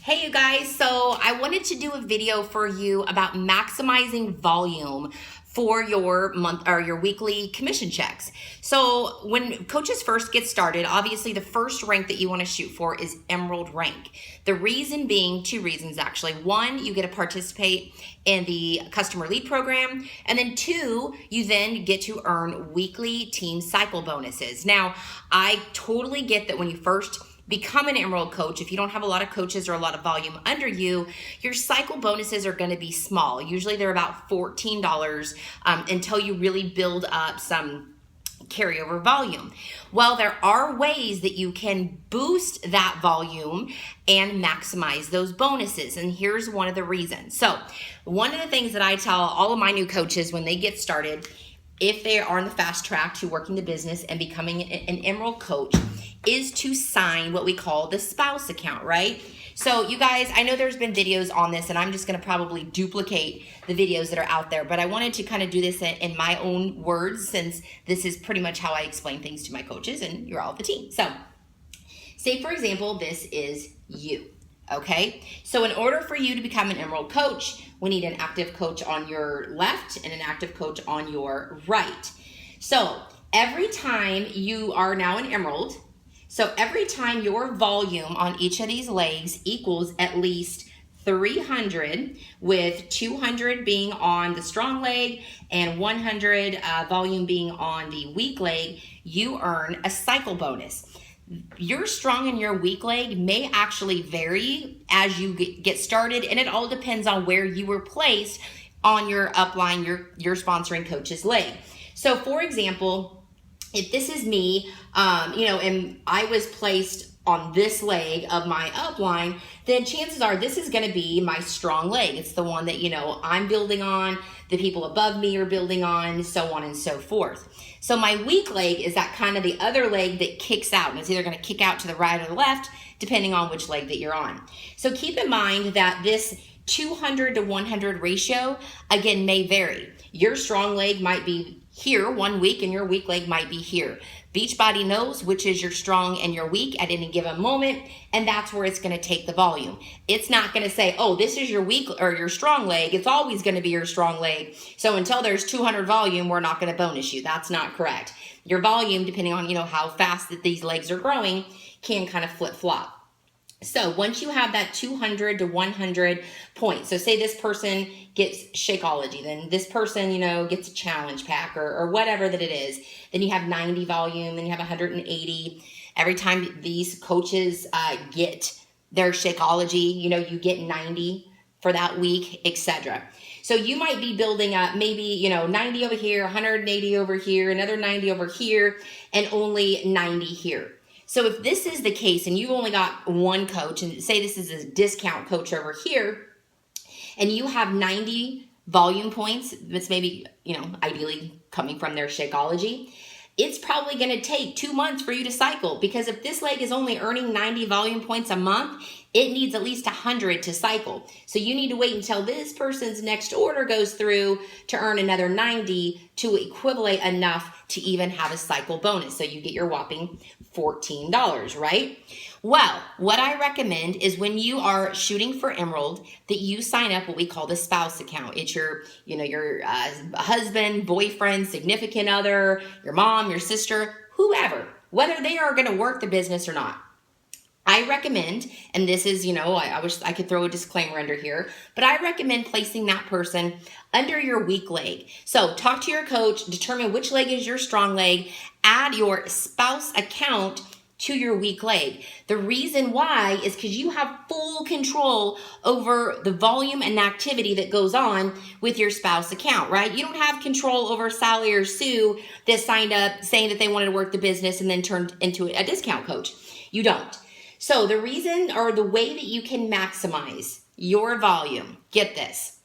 Hey you guys, so I wanted to do a video for you about maximizing volume for your month or your weekly commission checks. So when coaches first get started, obviously the first rank that you want to shoot for is Emerald rank. The reason being two reasons actually. One, you get to participate in the customer lead program, and then two, you then get to earn weekly team cycle bonuses. Now, I totally get that when you first become an Emerald coach, if you don't have a lot of coaches or a lot of volume under you, your cycle bonuses are going to be small. Usually they're about $14 until you really build up some carryover volume. Well, there are ways that you can boost that volume and maximize those bonuses. And here's one of the reasons. So one of the things that I tell all of my new coaches when they get started, if they are on the fast track to working the business and becoming an Emerald coach, is to sign what we call the spouse account, right? So you guys, I know there's been videos on this and I'm just gonna probably duplicate the videos that are out there, but I wanted to kind of do this in my own words since this is pretty much how I explain things to my coaches and you're all the team. So say for example, this is you, okay? So in order for you to become an Emerald coach, we need an active coach on your left and an active coach on your right. So every time you are now an Emerald, so every time your volume on each of these legs equals at least 300, with 200 being on the strong leg and 100 volume being on the weak leg, you earn a cycle bonus. Your strong and your weak leg may actually vary as you get started, and it all depends on where you were placed on your upline, your sponsoring coach's leg. So for example, if this is me, and I was placed on this leg of my upline, then chances are this is going to be my strong leg. It's the one that, I'm building on, the people above me are building on, so on and so forth. So my weak leg is that kind of the other leg that kicks out, and it's either going to kick out to the right or the left, depending on which leg that you're on. So keep in mind that this 200 to 100 ratio, again, may vary. Your strong leg might be here 1 week and your weak leg might be here. Beachbody knows which is your strong and your weak at any given moment, and that's where it's going to take the volume. It's not going to say, oh, this is your weak or your strong leg. It's always going to be your strong leg. So until there's 200 volume, we're not going to bonus you. That's not correct. Your volume, depending on, how fast that these legs are growing, can kind of flip-flop. So once you have that 200 to 100 points, so say this person gets Shakeology, then this person, gets a challenge pack or whatever that it is, then you have 90 volume, then you have 180. Every time these coaches get their Shakeology, you get 90 for that week, etc. So you might be building up maybe, 90 over here, 180 over here, another 90 over here, and only 90 here. So if this is the case and you've only got one coach, and say this is a discount coach over here, and you have 90 volume points, that's maybe, ideally coming from their Shakeology, it's probably going to take 2 months for you to cycle, because if this leg is only earning 90 volume points a month, it needs at least 100 to cycle. So you need to wait until this person's next order goes through to earn another 90 to equivalent enough to even have a cycle bonus. So you get your whopping $14, right? Well, what I recommend is when you are shooting for Emerald, that you sign up what we call the spouse account. It's your husband, boyfriend, significant other, your mom, your sister, whoever, whether they are going to work the business or not. I recommend, and this is, I wish I could throw a disclaimer under here, but I recommend placing that person under your weak leg. So talk to your coach, determine which leg is your strong leg, add your spouse account to your weak leg. The reason why is because you have full control over the volume and activity that goes on with your spouse account, right? You don't have control over Sally or Sue that signed up saying that they wanted to work the business and then turned into a discount coach. You don't. So the reason or the way that you can maximize your volume, get this,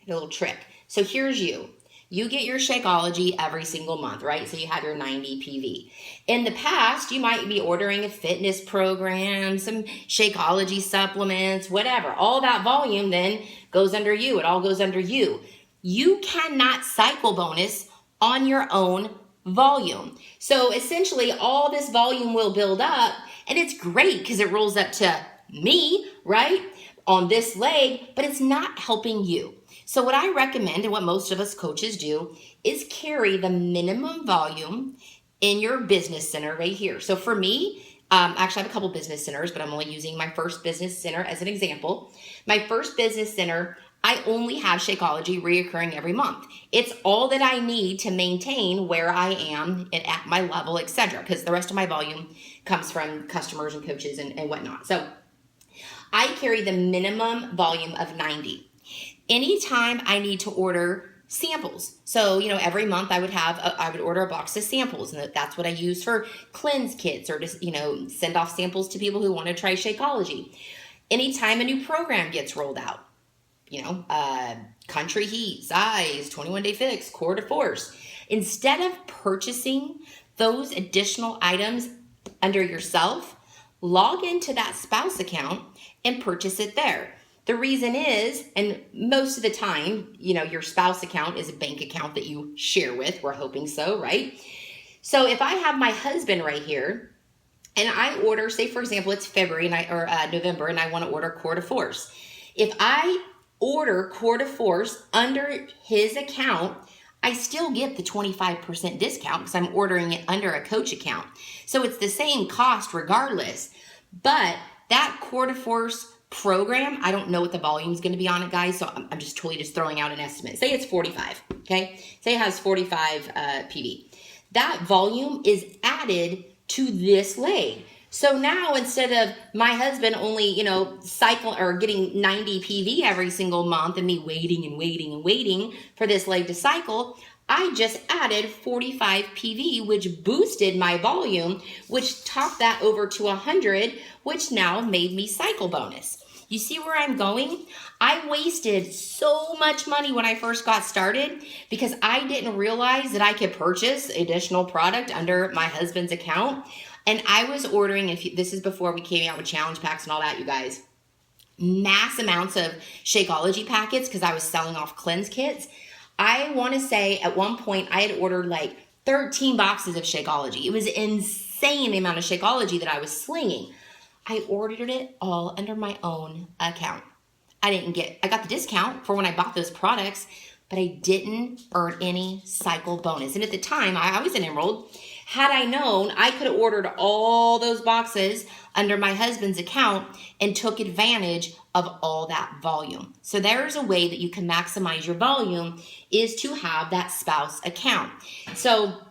a little trick. So here's you. You get your Shakeology every single month, right? So you have your 90 PV. In the past, you might be ordering a fitness program, some Shakeology supplements, whatever. All that volume then goes under you. It all goes under you. You cannot cycle bonus on your own volume. So essentially all this volume will build up, and it's great because it rolls up to me, right, on this leg, but it's not helping you. So what I recommend, and what most of us coaches do, is carry the minimum volume in your business center right here. So for me, actually I have a couple business centers, but I'm only using my first business center as an example. My first business center, I only have Shakeology reoccurring every month. It's all that I need to maintain where I am and at my level, etc. Because the rest of my volume comes from customers and coaches and whatnot. So I carry the minimum volume of 90. Anytime I need to order samples. So, every month I would order a box of samples, and that's what I use for cleanse kits, or to, send off samples to people who want to try Shakeology. Anytime a new program gets rolled out, Country Heat, Size, 21 Day Fix, Core to Force. Instead of purchasing those additional items under yourself, log into that spouse account and purchase it there. The reason is, and most of the time, your spouse account is a bank account that you share with. We're hoping so, right? So if I have my husband right here and I order, say for example, it's February or November, and I want to order Core to Force. If I order Core to Force under his account, I still get the 25% discount because I'm ordering it under a coach account. So it's the same cost regardless. But that Core to Force program, I don't know what the volume is going to be on it, guys. So I'm just totally throwing out an estimate. Say it's 45, okay? Say it has 45 PV. That volume is added to this leg. So now instead of my husband only, cycle or getting 90 PV every single month and me waiting and waiting and waiting for this leg to cycle, I just added 45 PV, which boosted my volume, which topped that over to 100, which now made me cycle bonus. You see where I'm going? I wasted so much money when I first got started because I didn't realize that I could purchase additional product under my husband's account. And I was ordering, this is before we came out with challenge packs and all that, you guys, mass amounts of Shakeology packets because I was selling off cleanse kits. I want to say at one point I had ordered like 13 boxes of Shakeology. It was insane the amount of Shakeology that I was slinging. I ordered it all under my own account. I got the discount for when I bought those products, but I didn't earn any cycle bonus. And at the time, I was an Emerald. Had I known, I could have ordered all those boxes under my husband's account and took advantage of all that volume. So there's a way that you can maximize your volume, is to have that spouse account. So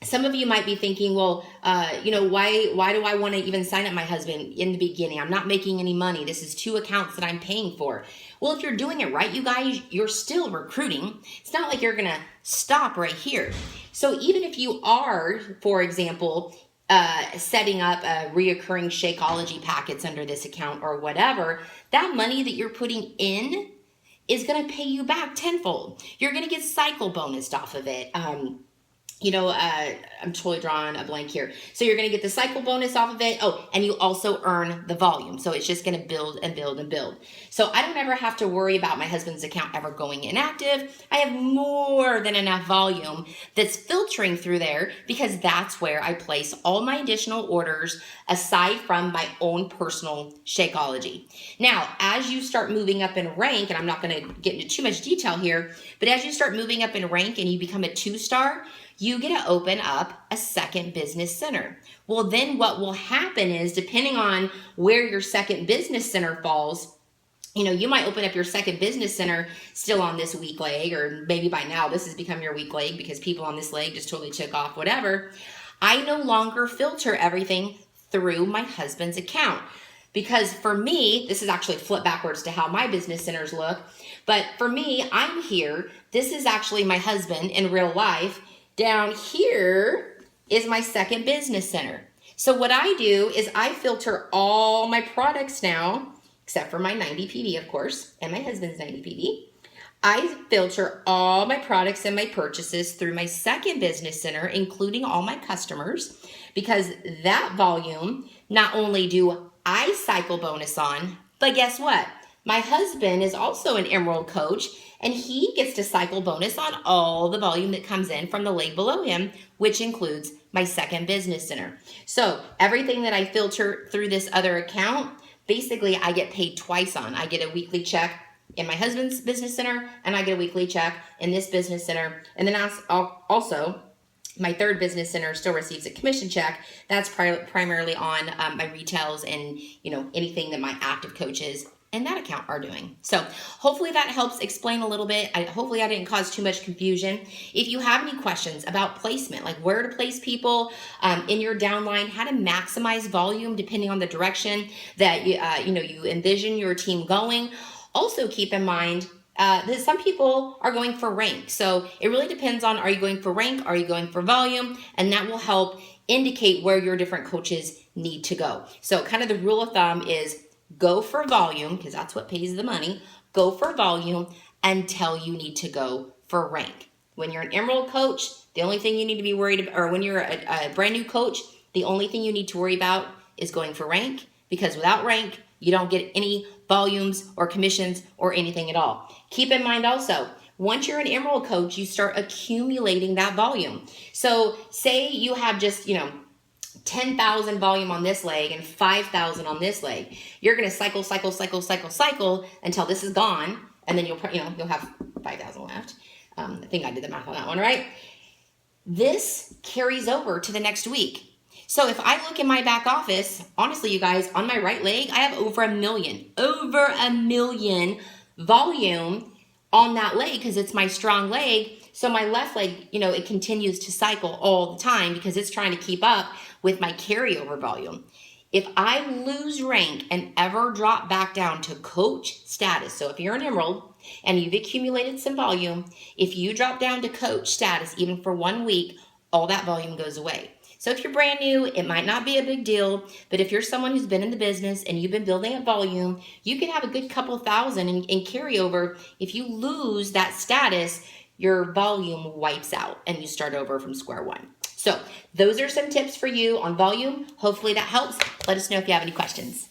some of you might be thinking, well, why do I want to even sign up my husband in the beginning? I'm not making any money. This is 2 accounts that I'm paying for. Well, if you're doing it right, you guys, you're still recruiting. It's not like you're going to stop right here. So even if you are, for example, setting up a reoccurring Shakeology packets under this account or whatever, that money that you're putting in is going to pay you back tenfold. You're going to get cycle bonused off of it. I'm totally drawing a blank here. So you're going to get the cycle bonus off of it. Oh, and you also earn the volume. So it's just going to build and build and build. So I don't ever have to worry about my husband's account ever going inactive. I have more than enough volume that's filtering through there because that's where I place all my additional orders aside from my own personal Shakeology. Now, as you start moving up in rank, and I'm not going to get into too much detail here, but as you start moving up in rank and you become a 2-star, you get to open up a second business center. Well, then what will happen is, depending on where your second business center falls, you might open up your second business center still on this weak leg, or maybe by now this has become your weak leg because people on this leg just totally took off, whatever. I no longer filter everything through my husband's account. Because for me, this is actually flipped backwards to how my business centers look. But for me, I'm here. This is actually my husband in real life. Down here is my second business center. So what I do is I filter all my products now, except for my 90 PV, of course, and my husband's 90 PV. I filter all my products and my purchases through my second business center, including all my customers, because that volume, not only do I cycle bonus on, but guess what? My husband is also an Emerald coach, and he gets to cycle bonus on all the volume that comes in from the leg below him, which includes my second business center. So everything that I filter through this other account, basically I get paid twice on. I get a weekly check in my husband's business center, and I get a weekly check in this business center. And then also, my third business center still receives a commission check. That's primarily on my retails and anything that my active coaches in that account are doing. So hopefully that helps explain a little bit. Hopefully I didn't cause too much confusion. If you have any questions about placement, like where to place people in your downline, how to maximize volume depending on the direction that you envision your team going, also keep in mind that some people are going for rank. So it really depends on, are you going for rank? Are you going for volume? And that will help indicate where your different coaches need to go. So kind of the rule of thumb is go for volume, because that's what pays the money. Go for volume until you need to go for rank. When you're an Emerald coach, the only thing you need to be worried about, or when you're a brand new coach, the only thing you need to worry about is going for rank, because without rank, you don't get any volumes or commissions or anything at all. Keep in mind also, once you're an Emerald coach, you start accumulating that volume. So say you have just, 10,000 volume on this leg and 5,000 on this leg. You're going to cycle until this is gone, and then you'll have 5,000 left. I think I did the math on that one, right? This carries over to the next week. So if I look in my back office, honestly, you guys, on my right leg, I have over a million volume on that leg because it's my strong leg. So my left leg, it continues to cycle all the time because it's trying to keep up with my carryover volume. If I lose rank and ever drop back down to coach status, so if you're an Emerald and you've accumulated some volume, if you drop down to coach status even for 1 week, all that volume goes away. So if you're brand new, it might not be a big deal, but if you're someone who's been in the business and you've been building up volume, you can have a good couple thousand in carryover. If you lose that status, your volume wipes out and you start over from square one. So those are some tips for you on volume. Hopefully that helps. Let us know if you have any questions.